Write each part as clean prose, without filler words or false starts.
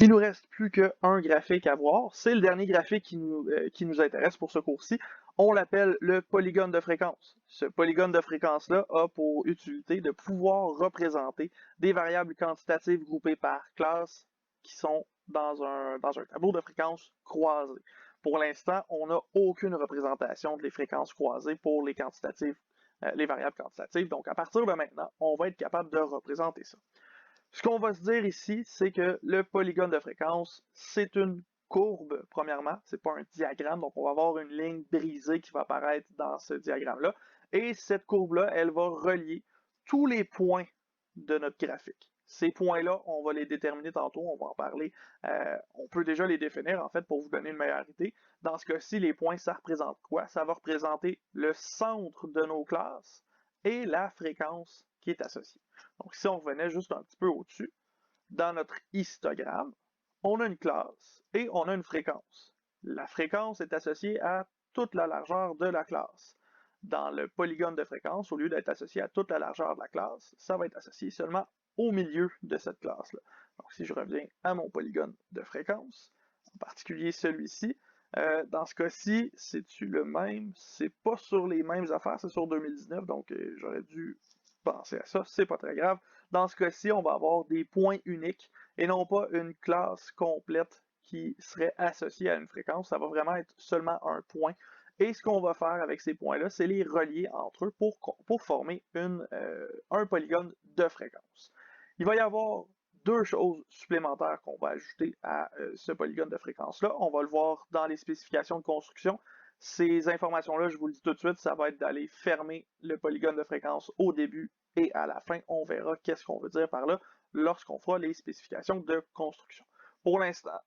Il nous reste plus qu'un graphique à voir. C'est le dernier graphique qui nous intéresse pour ce cours-ci. On l'appelle le polygone de fréquence. Ce polygone de fréquence-là a pour utilité de pouvoir représenter des variables quantitatives groupées par classe qui sont dans un tableau de fréquences croisées. Pour l'instant, on n'a aucune représentation des fréquences croisées pour les quantitatives, les variables quantitatives. Donc, à partir de maintenant, on va être capable de représenter ça. Ce qu'on va se dire ici, c'est que le polygone de fréquence, c'est une courbe, premièrement, c'est pas un diagramme, donc on va avoir une ligne brisée qui va apparaître dans ce diagramme-là, et cette courbe-là, elle va relier tous les points de notre graphique. Ces points-là, on va les déterminer tantôt, on va en parler, on peut déjà les définir en fait pour vous donner une meilleure idée. Dans ce cas-ci, les points, ça représente quoi? Ça va représenter le centre de nos classes et la fréquence qui est associée. Donc, si on revenait juste un petit peu au-dessus, dans notre histogramme, on a une classe et on a une fréquence. La fréquence est associée à toute la largeur de la classe. Dans le polygone de fréquence, au lieu d'être associé à toute la largeur de la classe, ça va être associé seulement au milieu de cette classe-là. Donc, si je reviens à mon polygone de fréquence, en particulier celui-ci, dans ce cas-ci, c'est-tu le même? C'est pas sur les mêmes affaires, c'est sur 2019, donc j'aurais dû penser à ça, c'est pas très grave. Dans ce cas-ci, on va avoir des points uniques et non pas une classe complète qui serait associée à une fréquence. Ça va vraiment être seulement un point. Et ce qu'on va faire avec ces points-là, c'est les relier entre eux pour former un polygone de fréquence. Il va y avoir deux choses supplémentaires qu'on va ajouter à ce polygone de fréquence-là. On va le voir dans les spécifications de construction. Ces informations-là, je vous le dis tout de suite, ça va être d'aller fermer le polygone de fréquence au début et à la fin. On verra qu'est-ce qu'on veut dire par là lorsqu'on fera les spécifications de construction. Pour l'instant,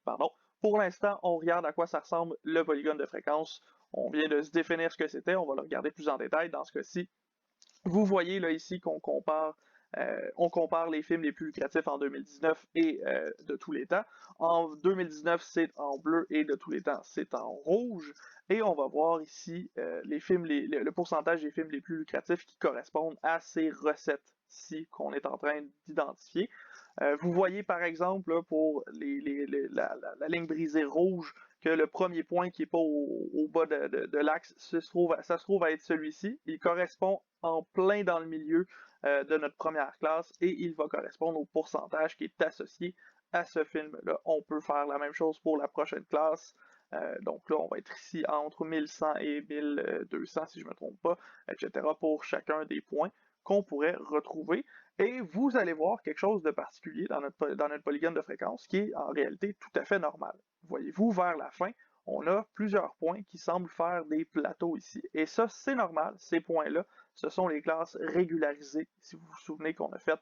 pardon, pour l'instant, on regarde à quoi ça ressemble le polygone de fréquence. On vient de se définir ce que c'était, on va le regarder plus en détail dans ce cas-ci. Vous voyez là ici qu'on compare les films les plus lucratifs en 2019 et de tous les temps. En 2019, c'est en bleu et de tous les temps, c'est en rouge. Et on va voir ici le pourcentage des films les plus lucratifs qui correspondent à ces recettes-ci qu'on est en train d'identifier. Vous voyez par exemple là, pour la ligne brisée rouge que le premier point qui n'est pas au bas de l'axe, ça se trouve à être celui-ci. Il correspond en plein dans le milieu de notre première classe et il va correspondre au pourcentage qui est associé à ce film-là. On peut faire la même chose pour la prochaine classe. Donc là, on va être ici entre 1100 et 1200, si je ne me trompe pas, etc. pour chacun des points qu'on pourrait retrouver. Et vous allez voir quelque chose de particulier dans notre polygone de fréquence qui est en réalité tout à fait normal. Voyez-vous, vers la fin, on a plusieurs points qui semblent faire des plateaux ici. Et ça, c'est normal, ces points-là, ce sont les classes régularisées, si vous vous souvenez qu'on a fait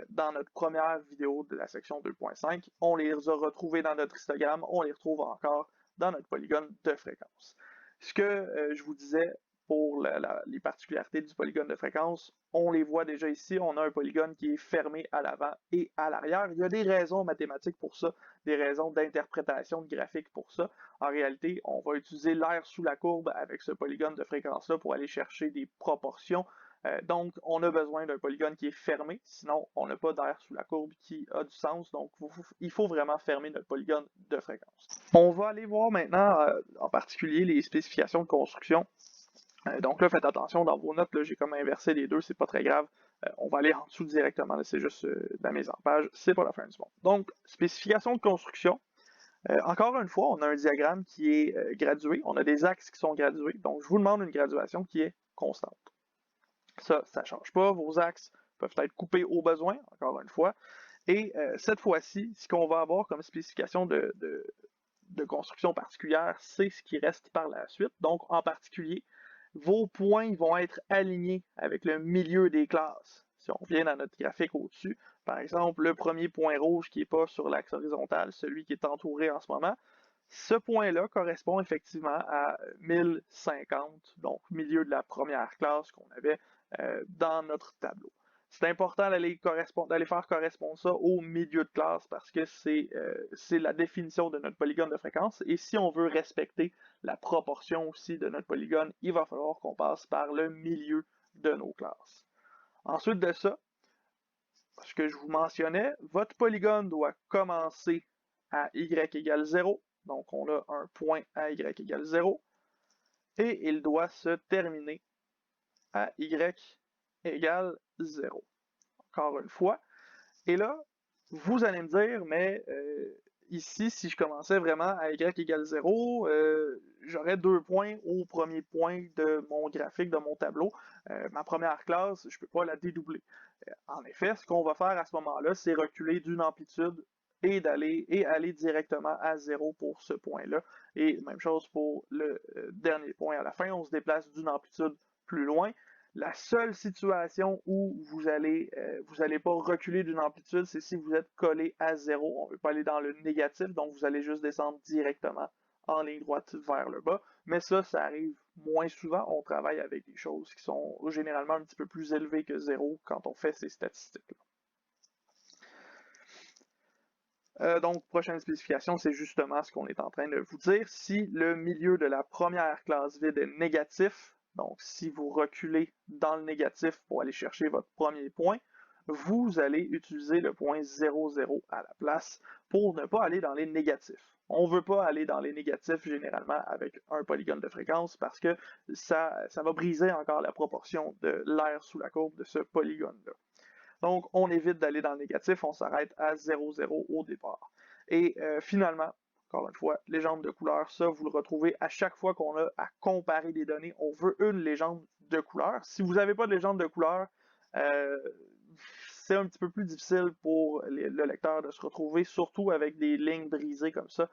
dans notre première vidéo de la section 2.5. On les a retrouvés dans notre histogramme, on les retrouve encore dans notre polygone de fréquence. Ce que je vous disais pour les particularités du polygone de fréquence, on les voit déjà ici, on a un polygone qui est fermé à l'avant et à l'arrière. Il y a des raisons mathématiques pour ça, des raisons d'interprétation de graphique pour ça. En réalité, on va utiliser l'air sous la courbe avec ce polygone de fréquence-là pour aller chercher des proportions. Donc, on a besoin d'un polygone qui est fermé, sinon on n'a pas d'air sous la courbe qui a du sens. Donc, il faut vraiment fermer notre polygone de fréquence. On va aller voir maintenant, en particulier, les spécifications de construction. Donc là, faites attention dans vos notes, j'ai comme inversé les deux, c'est pas très grave. On va aller en dessous directement, c'est juste la mise en page, c'est pas la fin du monde. Donc, spécification de construction. Encore une fois, on a un diagramme qui est gradué, on a des axes qui sont gradués, donc je vous demande une graduation qui est constante. Ça ne change pas, vos axes peuvent être coupés au besoin, encore une fois. Et cette fois-ci, ce qu'on va avoir comme spécification de construction particulière, c'est ce qui reste par la suite. Donc, en particulier, vos points vont être alignés avec le milieu des classes. Si on vient dans notre graphique au-dessus, par exemple, le premier point rouge qui n'est pas sur l'axe horizontal, celui qui est entouré en ce moment, ce point-là correspond effectivement à 1050, donc milieu de la première classe qu'on avait dans notre tableau. C'est important d'aller faire correspondre ça au milieu de classe parce que c'est la définition de notre polygone de fréquence. Et si on veut respecter la proportion aussi de notre polygone, il va falloir qu'on passe par le milieu de nos classes. Ensuite de ça, ce que je vous mentionnais, votre polygone doit commencer à y égale 0. Donc, on a un point à y égale 0. Et il doit se terminer à y égale 0. Encore une fois. Et là, vous allez me dire, mais ici, si je commençais vraiment à y égale 0, j'aurais 2 points au premier point de mon graphique, de mon tableau. Ma première classe, je ne peux pas la dédoubler. En effet, ce qu'on va faire à ce moment-là, c'est reculer d'une amplitude et aller directement à 0 pour ce point-là. Et même chose pour le dernier point à la fin, on se déplace d'une amplitude plus loin. La seule situation où vous allez pas reculer d'une amplitude, c'est si vous êtes collé à 0. On ne veut pas aller dans le négatif, donc vous allez juste descendre directement en ligne droite vers le bas. Mais ça arrive moins souvent. On travaille avec des choses qui sont généralement un petit peu plus élevées que 0 quand on fait ces statistiques-là. Donc, prochaine spécification, c'est justement ce qu'on est en train de vous dire. Si le milieu de la première classe vide est négatif, donc si vous reculez dans le négatif pour aller chercher votre premier point, vous allez utiliser le point 0, 0 à la place pour ne pas aller dans les négatifs. On ne veut pas aller dans les négatifs généralement avec un polygone de fréquence parce que ça va briser encore la proportion de l'air sous la courbe de ce polygone-là. Donc, on évite d'aller dans le négatif, on s'arrête à 0, 0 au départ. Et finalement, encore une fois, légende de couleur, ça, vous le retrouvez à chaque fois qu'on a à comparer des données. On veut une légende de couleur. Si vous n'avez pas de légende de couleur, c'est un petit peu plus difficile pour le lecteur de se retrouver, surtout avec des lignes brisées comme ça.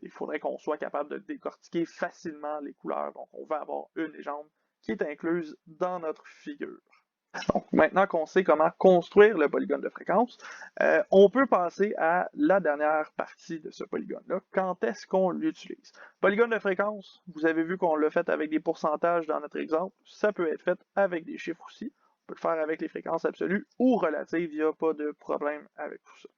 Il faudrait qu'on soit capable de décortiquer facilement les couleurs. Donc, on va avoir une légende qui est incluse dans notre figure. Donc, maintenant qu'on sait comment construire le polygone de fréquence, on peut passer à la dernière partie de ce polygone-là. Quand est-ce qu'on l'utilise? Polygone de fréquence, vous avez vu qu'on l'a fait avec des pourcentages dans notre exemple. Ça peut être fait avec des chiffres aussi. On peut le faire avec les fréquences absolues ou relatives. Il n'y a pas de problème avec tout ça.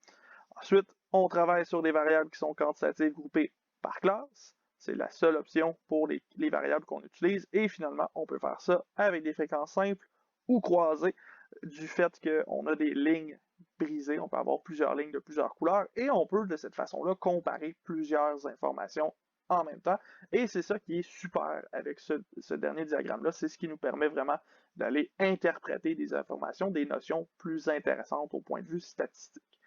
Ensuite, on travaille sur des variables qui sont quantitatives groupées par classe. C'est la seule option pour les variables qu'on utilise. Et finalement, on peut faire ça avec des fréquences simples ou croisées du fait qu'on a des lignes brisées. On peut avoir plusieurs lignes de plusieurs couleurs et on peut de cette façon-là comparer plusieurs informations en même temps. Et c'est ça qui est super avec ce dernier diagramme-là. C'est ce qui nous permet vraiment d'aller interpréter des informations, des notions plus intéressantes au point de vue statistique.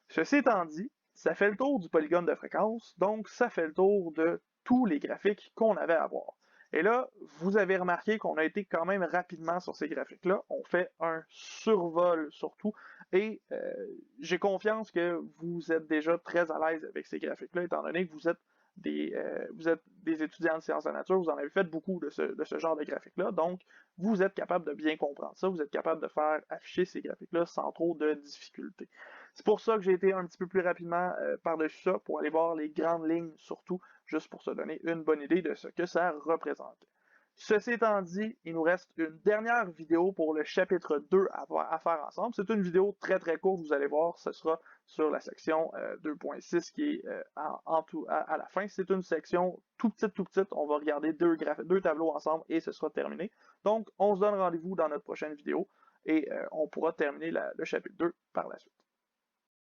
Ceci étant dit, ça fait le tour du polygone de fréquence, donc ça fait le tour de tous les graphiques qu'on avait à voir. Et là, vous avez remarqué qu'on a été quand même rapidement sur ces graphiques-là. On fait un survol surtout, et j'ai confiance que vous êtes déjà très à l'aise avec ces graphiques-là, étant donné que vous êtes des étudiants de sciences de la nature, vous en avez fait beaucoup de ce genre de graphiques-là, donc vous êtes capable de bien comprendre ça, vous êtes capable de faire afficher ces graphiques-là sans trop de difficultés. C'est pour ça que j'ai été un petit peu plus rapidement par-dessus ça, pour aller voir les grandes lignes surtout, juste pour se donner une bonne idée de ce que ça représentait. Ceci étant dit, il nous reste une dernière vidéo pour le chapitre 2 à faire ensemble. C'est une vidéo très très courte, vous allez voir, ce sera sur la section 2.6 qui est à la fin. C'est une section tout petite, on va regarder deux tableaux ensemble et ce sera terminé. Donc, on se donne rendez-vous dans notre prochaine vidéo et on pourra terminer le chapitre 2 par la suite.